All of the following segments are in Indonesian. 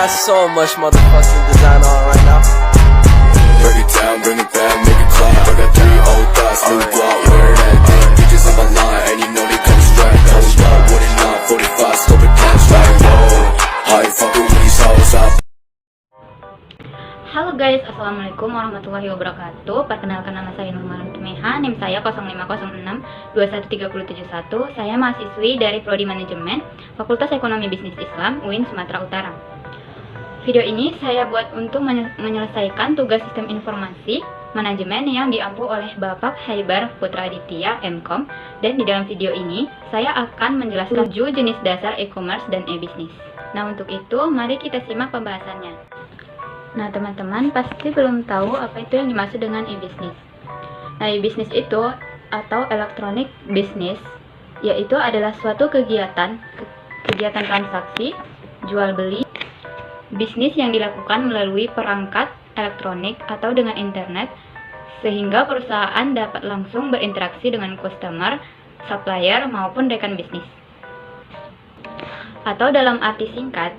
got so much motherfucking design on right now. Break it down, bring it back, make it clap. I got 3 old thoughts, new block, where that thing. Bitches on my line, and you know they come straight. Hold up, what it not, 45, scope it cash like, whoa. High fucking with these hoes up. Halo guys, assalamualaikum warahmatullahi wabarakatuh. Perkenalkan, nama saya Nurmalah Tumeha, NIM saya 0506213071. Saya mahasiswi dari Prodi Manajemen Fakultas Ekonomi Bisnis Islam UIN Sumatera Utara. Video ini saya buat untuk menyelesaikan tugas sistem informasi manajemen yang diampu oleh Bapak Haibar Putra Aditya MKOM, dan di dalam video ini saya akan menjelaskan 7 jenis dasar e-commerce dan e-bisnis. Nah, untuk itu mari kita simak pembahasannya. Nah, teman-teman pasti belum tahu apa itu yang dimaksud dengan e-bisnis. Nah, e-bisnis itu atau electronic business yaitu adalah suatu kegiatan transaksi jual beli bisnis yang dilakukan melalui perangkat elektronik atau dengan internet, sehingga perusahaan dapat langsung berinteraksi dengan customer, supplier maupun rekan bisnis. Atau dalam arti singkat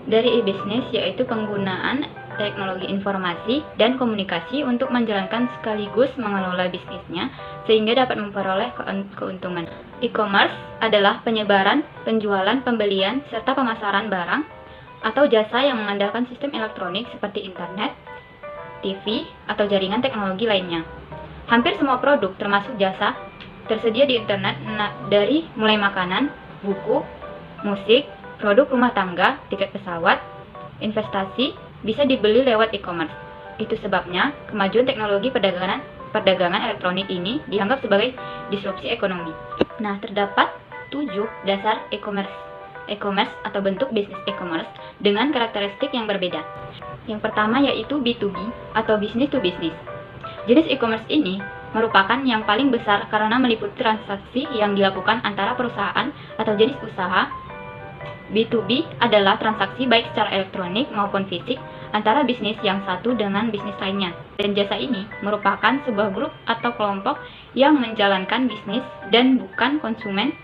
dari e-bisnis yaitu penggunaan teknologi informasi dan komunikasi untuk menjalankan sekaligus mengelola bisnisnya sehingga dapat memperoleh keuntungan. E-commerce adalah penyebaran, penjualan, pembelian, serta pemasaran barang atau jasa yang mengandalkan sistem elektronik seperti internet, TV, atau jaringan teknologi lainnya. Hampir semua produk termasuk jasa tersedia di internet, dari mulai makanan, buku, musik, produk rumah tangga, tiket pesawat, investasi, bisa dibeli lewat e-commerce. Itu sebabnya kemajuan teknologi perdagangan elektronik ini dianggap sebagai disrupsi ekonomi. Nah, terdapat 7 dasar e-commerce atau bentuk bisnis e-commerce dengan karakteristik yang berbeda. Yang pertama yaitu B2B atau business to business. Jenis e-commerce ini merupakan yang paling besar karena meliputi transaksi yang dilakukan antara perusahaan atau jenis usaha. B2B adalah transaksi baik secara elektronik maupun fisik antara bisnis yang satu dengan bisnis lainnya. Dan jasa ini merupakan sebuah grup atau kelompok yang menjalankan bisnis dan bukan konsumen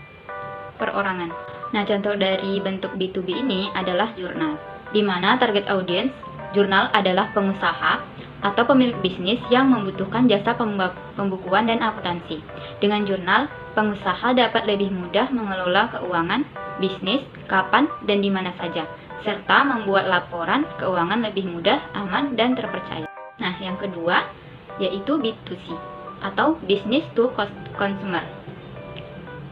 perorangan. Nah, contoh dari bentuk B2B ini adalah jurnal, di mana target audiens jurnal adalah pengusaha atau pemilik bisnis yang membutuhkan jasa pembukuan dan akuntansi. Dengan jurnal, pengusaha dapat lebih mudah mengelola keuangan bisnis kapan dan di mana saja, serta membuat laporan keuangan lebih mudah, aman, dan terpercaya. Nah, yang kedua yaitu B2C atau business to consumer.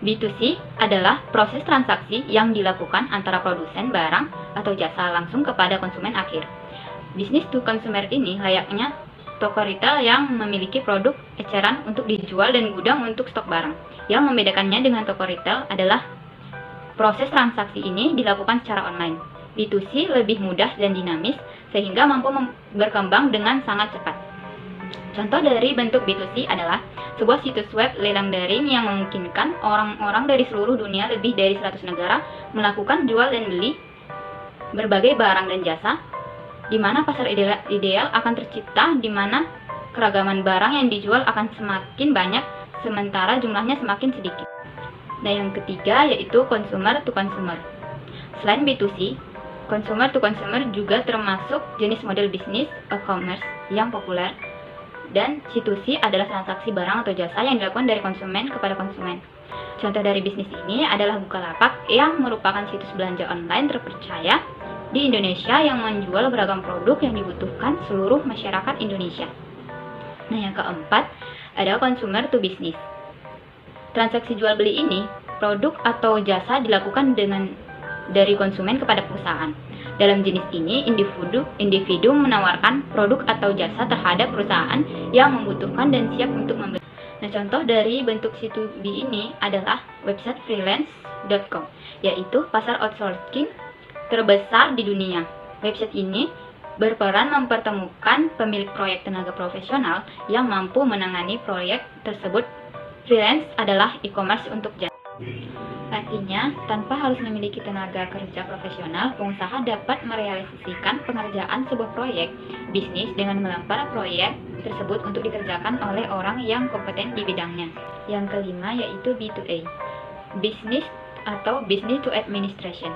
B2C adalah proses transaksi yang dilakukan antara produsen barang atau jasa langsung kepada konsumen akhir. Business to consumer ini layaknya toko retail yang memiliki produk eceran untuk dijual dan gudang untuk stok barang. Yang membedakannya dengan toko retail adalah proses transaksi ini dilakukan secara online. B2C lebih mudah dan dinamis sehingga mampu berkembang dengan sangat cepat. Contoh dari bentuk B2C adalah sebuah situs web lelang daring yang memungkinkan orang-orang dari seluruh dunia, lebih dari 100 negara, melakukan jual dan beli berbagai barang dan jasa, di mana pasar ideal akan tercipta, di mana keragaman barang yang dijual akan semakin banyak sementara jumlahnya semakin sedikit. Nah, yang ketiga yaitu consumer to consumer. Selain B2C, consumer to consumer juga termasuk jenis model bisnis e-commerce yang populer, dan C2C adalah transaksi barang atau jasa yang dilakukan dari konsumen kepada konsumen. Contoh dari bisnis ini adalah Bukalapak yang merupakan situs belanja online terpercaya di Indonesia yang menjual beragam produk yang dibutuhkan seluruh masyarakat Indonesia. Nah, yang keempat adalah consumer to business. Transaksi jual beli ini, produk atau jasa dilakukan dari konsumen kepada perusahaan. Dalam jenis ini, individu menawarkan produk atau jasa terhadap perusahaan yang membutuhkan dan siap untuk membeli. Nah, contoh dari bentuk C2B ini adalah website freelance.com, yaitu pasar outsourcing terbesar di dunia. Website ini berperan mempertemukan pemilik proyek tenaga profesional yang mampu menangani proyek tersebut. Freelance adalah e-commerce untuk jasa. Artinya, tanpa harus memiliki tenaga kerja profesional, pengusaha dapat merealisasikan pengerjaan sebuah proyek bisnis dengan melempar proyek tersebut untuk dikerjakan oleh orang yang kompeten di bidangnya. Yang kelima yaitu B2A, business atau business to administration.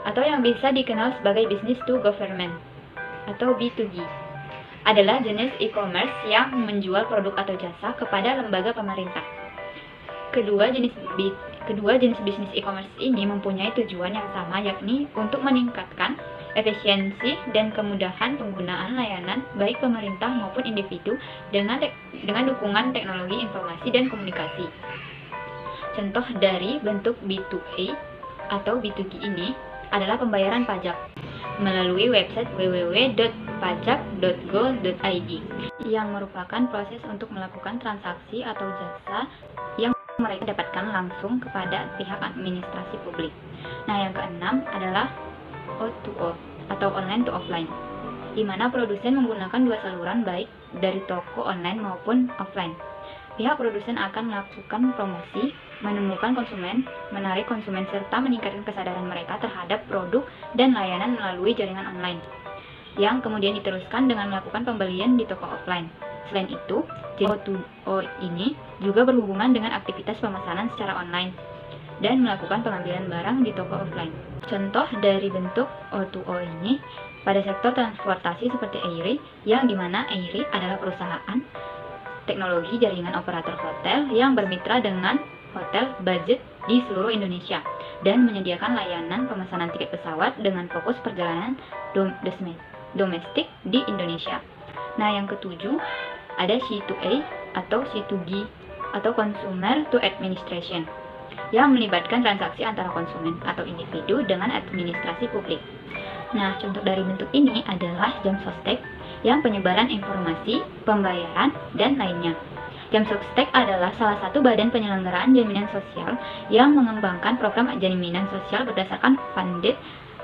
atau yang bisa dikenal sebagai business to government atau B2G, adalah jenis e-commerce yang menjual produk atau jasa kepada lembaga pemerintah. Kedua jenis bisnis e-commerce ini mempunyai tujuan yang sama, yakni untuk meningkatkan efisiensi dan kemudahan penggunaan layanan baik pemerintah maupun individu dengan dukungan teknologi informasi dan komunikasi. Contoh dari bentuk B2A atau B2G ini adalah pembayaran pajak melalui website www.pajak.go.id yang merupakan proses untuk melakukan transaksi atau jasa yang mereka dapatkan langsung kepada pihak administrasi publik. Nah, yang keenam adalah O2O atau online to offline, di mana produsen menggunakan dua saluran baik dari toko online maupun offline. Pihak produsen akan melakukan promosi, menemukan konsumen, menarik konsumen, serta meningkatkan kesadaran mereka terhadap produk dan layanan melalui jaringan online, yang kemudian diteruskan dengan melakukan pembelian di toko offline. Selain itu, O2O ini juga berhubungan dengan aktivitas pemesanan secara online dan melakukan pengambilan barang di toko offline. Contoh dari bentuk O2O ini pada sektor transportasi seperti Airi, yang dimana Airi adalah perusahaan teknologi jaringan operator hotel yang bermitra dengan hotel budget di seluruh Indonesia dan menyediakan layanan pemesanan tiket pesawat dengan fokus perjalanan domestik di Indonesia. Nah, yang ketujuh ada C2A atau C2G atau Consumer to Administration, yang melibatkan transaksi antara konsumen atau individu dengan administrasi publik. Nah, contoh dari bentuk ini adalah jam sostek yang penyebaran informasi, pembayaran, dan lainnya. Jam sostek adalah salah satu badan penyelenggaraan jaminan sosial yang mengembangkan program jaminan sosial berdasarkan funded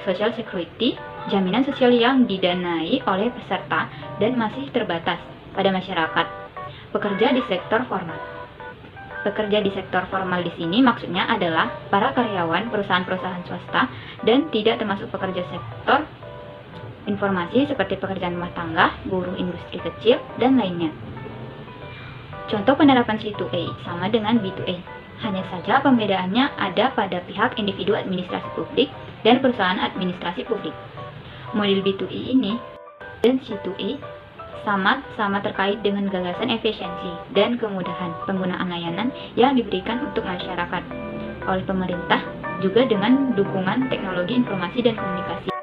social security, jaminan sosial yang didanai oleh peserta dan masih terbatas pada masyarakat pekerja di sektor formal. Pekerja di sektor formal di sini maksudnya adalah para karyawan perusahaan-perusahaan swasta dan tidak termasuk pekerja sektor informasi seperti pekerjaan rumah tangga, buruh industri kecil, dan lainnya. Contoh penerapan C2A sama dengan B2A, hanya saja pembedaannya ada pada pihak individu administrasi publik dan perusahaan administrasi publik. Model B2E ini dan C2A sama terkait dengan gagasan efisiensi dan kemudahan penggunaan layanan yang diberikan untuk masyarakat oleh pemerintah, juga dengan dukungan teknologi informasi dan komunikasi.